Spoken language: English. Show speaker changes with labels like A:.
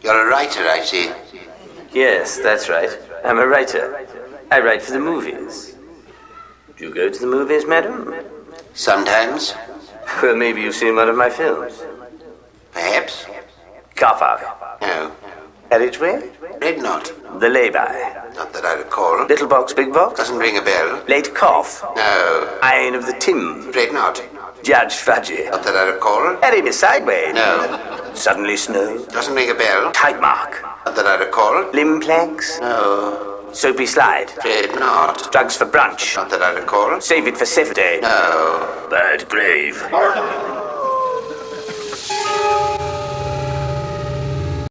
A: You're a writer, I see.
B: Yes, that's right. I'm a writer. I write for the movies. Do you go to the movies, madam?
A: Sometimes.
B: Well, maybe you've seen one of my films.
A: Perhaps.
B: Car Park.
A: No.
B: Carriage Way?
A: Read not.
B: The Lay-By.
A: Not that I recall.
B: Little Box, Big Box?
A: Doesn't ring a bell.
B: Late Cough?
A: No.
B: Iron of the Tim?
A: Read not.
B: Judge Fudgy?
A: Not that I recall.
B: Harry Miss Sideways?
A: No.
B: Suddenly Snow?
A: Doesn't ring a bell.
B: Tide Mark?
A: Not that I recall.
B: Limb Planks?
A: No.
B: Soapy Slide?
A: Read not.
B: Drugs for Brunch?
A: Not that I recall.
B: Save it for Saturday?
A: No.
B: Bird Grave?